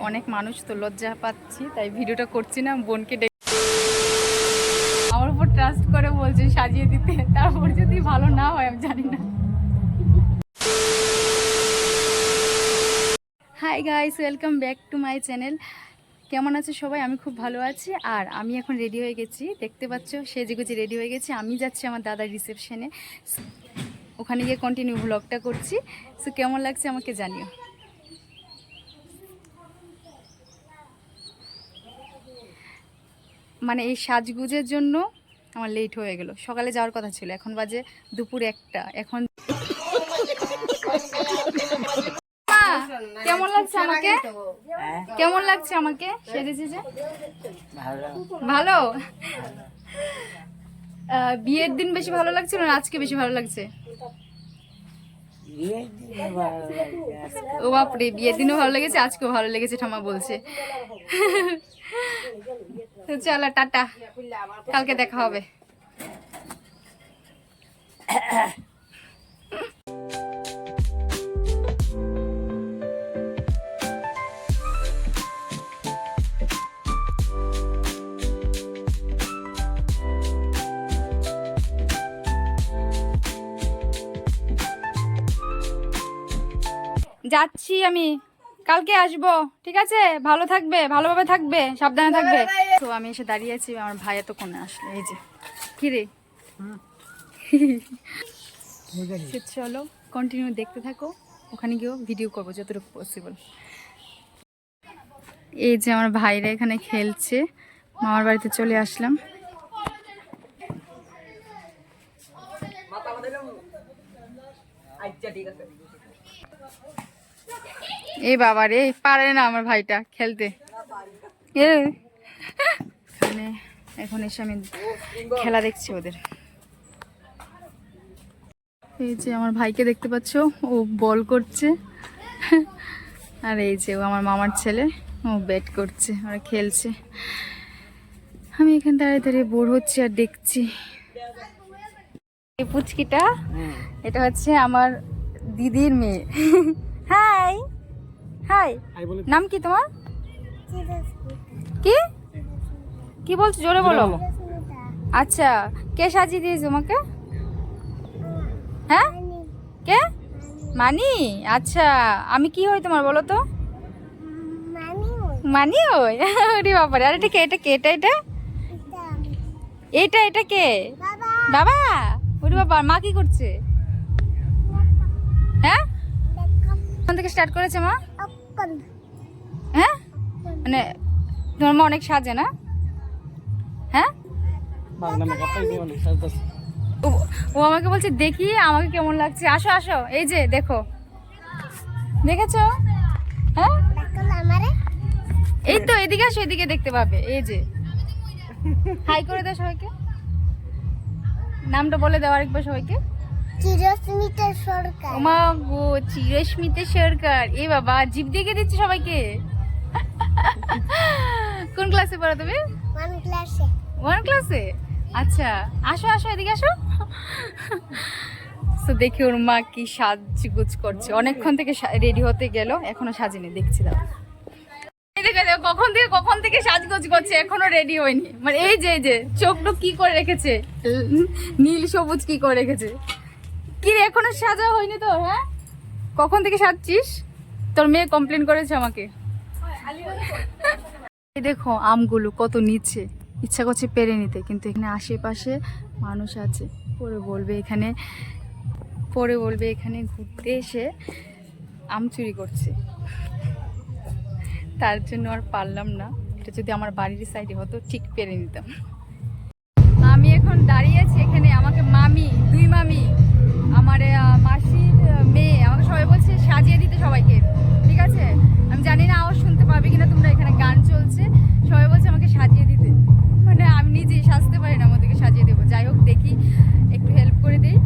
অনেক মানুষ তো লজ্জা পাচ্ছি, তাই ভিডিওটা করছি না। বোনকে আমার উপর ট্রাস্ট করে বলছে সাজিয়ে দিতে, তারপর যদি ভালো না হয় আমি জানি না। Hi guys, welcome back to my channel. কেমন আছে সবাই? আমি খুব ভালো আছি। আর আমি এখন রেডি হয়ে গেছি, দেখতে পাচ্ছ সেজেগুজে রেডি হয়ে গেছি। আমি যাচ্ছি আমার দাদার রিসেপশনে, ওখানে গিয়ে কন্টিনিউ ব্লগটা করছি। সো কেমন লাগছে আমাকে জানিও। মানে এই সাজগুজের জন্য আমার লেট হয়ে গেল। সকালে যাওয়ার কথা ছিল, এখন বাজে দুপুর 1টা। এখন কেমন লাগছে আমাকে? কেমন লাগছে আমাকে সেজেছি যে? ভালো। বিয়ের দিন বেশি ভালো লাগছিল না আজকে বেশি ভালো লাগছে? ও বাপরে, বিয়ের দিনও ভালো লেগেছে, আজকেও ভালো লেগেছে ঠাম্মা বলছে। তো চলো টাটা, কালকে দেখা হবে। যাচ্ছি আমি, কালকে আসবো, ঠিক আছে? ভালো থাকবে, ভালোভাবে থাকবে, সাবধানে থাকবে। তো আমি এসে দাঁড়িয়ে আছি, আমার ভাই এতক্ষণে আসলো। এই যে কি রে, চলো কন্টিনিউ দেখতে থাকো, ওখানে গিয়েও ভিডিও করবো যতটুকু পসিবল। এই যে আমার ভাইরা এখানে খেলছে, মামার বাড়িতে চলে আসলাম। এই বাবা রে, পারে না আমার ভাইটা খেলতে। মানে এখন এসে আমি খেলা দেখছি ওদের। এই যে আমার ভাইকে দেখতে পাচ্ছ, ও বল করছে। আর এই যে ও আমার মামার ছেলে, ও ব্যাট করছে, ওরা খেলছে। আমি এখানে দাঁড়িয়ে দাঁড়িয়ে বোর হচ্ছি আর দেখছি। এই পুচকিটা, এটা হচ্ছে আমার দিদির মেয়ে। হাই হাই, নাম কি তোমার? কি কি বলছো, জোরে বলো। আচ্ছা, কে সাজিয়ে দিয়েছে তোমাকে? হ্যাঁ, কে? মানি। আচ্ছা, আমি কি হই তোমার বলো তো? মানি হই। আরে বাবারে, আর এটা কে? এটা কে? এটা এটা এটা এটা কে? বাবা। ওরে বাবা, মা কি করছে? হ্যাঁ, কোন থেকে স্টার্ট করেছে মা? হ্যাঁ, মানে তোমার মা অনেক সাজে না? হ্যাঁ, ও আমাকে বলছে দেখি আমাকে কেমন লাগছে। আসো আসো, এই যে দেখো, দেখেছো? হ্যাঁ, এই তো এদিকে আসো, এদিকে দেখতে পাবে। এই যে হাই করে দাও সবাইকে, নামটা বলে দাও আরেকবার সবাইকে। চিরস্মিতা সরকার। ওমা গো, চিরস্মিতা সরকার। এ বাবা, জিভ দিয়ে দিচ্ছে সবাইকে। কোন ক্লাসে পড়ো তুমি? 1 ক্লাসে। 1 ক্লাসে? আচ্ছা, আসো আসো, এদিকে আসো। তো দেখি ওর মা কি সাজগুজ করছে, অনেকক্ষণ থেকে রেডি হতে গেল, এখনো সাজেনি। দেখছি দাও, কখন থেকে সাজগোজ করছে, এখনো রেডি হয়নি। মানে এই যে চোখটা কি করে রেখেছে, নীল সবুজ কি করে রেখেছে। কি রে, এখনো সাজা হয়নি তো? হ্যাঁ, কখন থেকে সাজছিস? তোর মেয়ে কমপ্লেন করেছে আমাকে। এই দেখো আমগুলো কত নিচে, ইচ্ছা করছে পেরে নিতে, কিন্তু এখানে আশেপাশে মানুষ আছে, পরে বলবে এখানে ঘুরতে এসে আম চুরি করছে। তার জন্য আর পারলাম না। এটা যদি আমার বাড়ির সাইডে হতো ঠিক পেরে নিতাম। আমি এখন দাঁড়িয়ে আছি এখানে, আমাকে মামি, 2 মামি, আমার মাসির মেয়ে, আমাকে সবাই বলছে সাজিয়ে দিতে সবাইকে, ঠিক আছে? আমি জানি না আওয়াজ শুনতে পাবে কিনা তোমরা, এখানে গান চলছে, সবাই বলছে আমাকে সাজিয়ে দিতে। মানে আমি নিজেই সাজতে পারি না, আমাদেরকে সাজিয়ে দেবো। যাই হোক, দেখি একটু হেল্প করে দিই।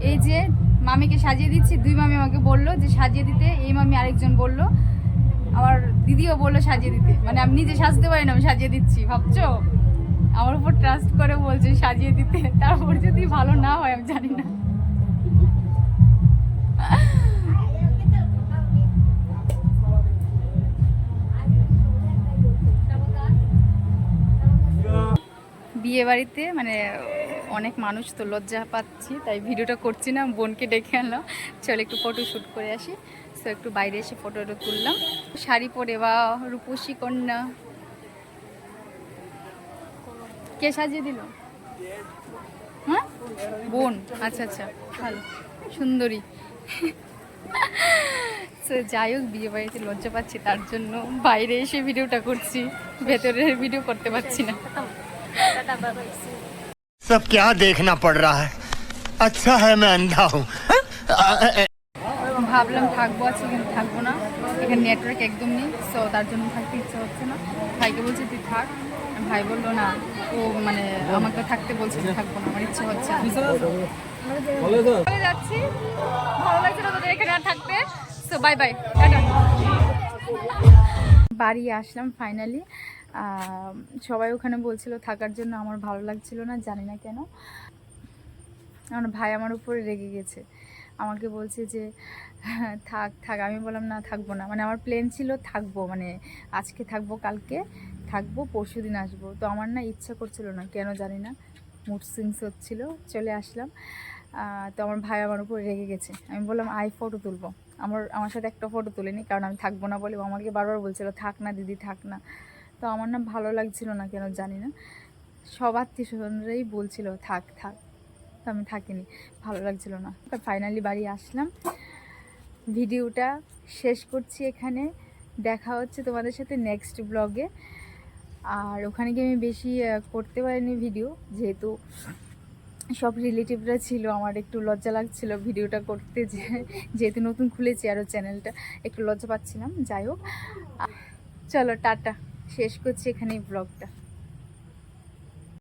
এই যে মামিকে সাজিয়ে দিচ্ছি, 2 মামি আমাকে বললো যে সাজিয়ে দিতে, এই মামি আরেকজন বললো, আমার দিদিও বললো সাজিয়ে দিতে। মানে আমি নিজে সাজতে পারি না, আমি সাজিয়ে দিচ্ছি। ভাবছো আমার উপর ট্রাস্ট করে বলছে সাজিয়ে দিতে, তারপর যদি ভালো না হয় আমি জানি না। বিয়ে বাড়িতে মানে অনেক মানুষ তো লজ্জা পাচ্ছি, তাই ভিডিওটা করছি না। বোনকে ডেকে আনলাম, চল একটু ফটো শ্যুট করে আসি। সো একটু বাইরে এসে ফটোটা তুললাম। শাড়ি পরে বা রূপসী কন্যা। কে সাজিয়ে দিল? হ্যাঁ, বোন। আচ্ছা আচ্ছা, ভালো, সুন্দরী। তো যাই হোক, বিয়ে বাড়িতে লজ্জা পাচ্ছি, তার জন্য বাইরে এসে ভিডিওটা করছি, ভেতরের ভিডিও করতে পারছি না। सब क्या देखना पड़ रहा है अच्छा है मैं अंधा हूँ ভাবলাম থাকবো আজকে, কিন্তু থাকবো না, এখানে নেটওয়ার্ক একদম নেই। সো তার জন্য থাকতে ইচ্ছা হচ্ছে না। ভাইকে বলছি তুই থাক, ভাই বললো না, ও মানে আমাকে থাকতে বলছে, থাকবো না, আমার ইচ্ছা হচ্ছে না। চলে যাচ্ছি, ভালো লাগছে না তোদের এখানে আর থাকতে। So bye bye, tata. বাড়ি আসলাম ফাইনালি। সবাই ওখানে বলছিল থাকার জন্য, আমার ভালো লাগছিল না, জানি না কেন। আমার ভাই আমার উপরে রেগে গেছে, আমাকে বলছে যে থাক থাক। আমি বললাম না, থাকবো না। মানে আমার প্ল্যান ছিল থাকবো, মানে আজকে থাকবো, কালকে থাকবো, পরশু দিন আসবো। তো আমার না ইচ্ছা করছিল না, কেন জানি না, মুড সুইংস হচ্ছিলো, চলে আসলাম। তো আমার ভাই আমার উপর রেগে গেছে। আমি বললাম ফটো তুলবো, আমার সাথে একটা ফটো তুলিনি, কারণ আমি থাকবো না বলে আমাকে বারবার বলছিল থাক না দিদি, থাক না। তো আমার না ভালো লাগছিল না, কেন জানি না। সব আত্মীয়স্বজনরাই বলছিল থাক থাক, তো আমি থাকিনি, ভালো লাগছিল না। ফাইনালি বাড়ি আসলাম, ভিডিওটা শেষ করছি এখানে। দেখা হচ্ছে তোমাদের সাথে নেক্সট ব্লগে। আর ওখানে গিয়ে আমি বেশি করতে পারিনি ভিডিও, যেহেতু সব রিলেটিভরা ছিল, আমার একটু লজ্জা লাগছিল ভিডিওটা করতে, যেহেতু নতুন খুলেছি আরও চ্যানেলটা, একটু লজ্জা পাচ্ছিলাম। যাই হোক, চলো টাটা, শেষ করছি এখানেই ব্লগটা।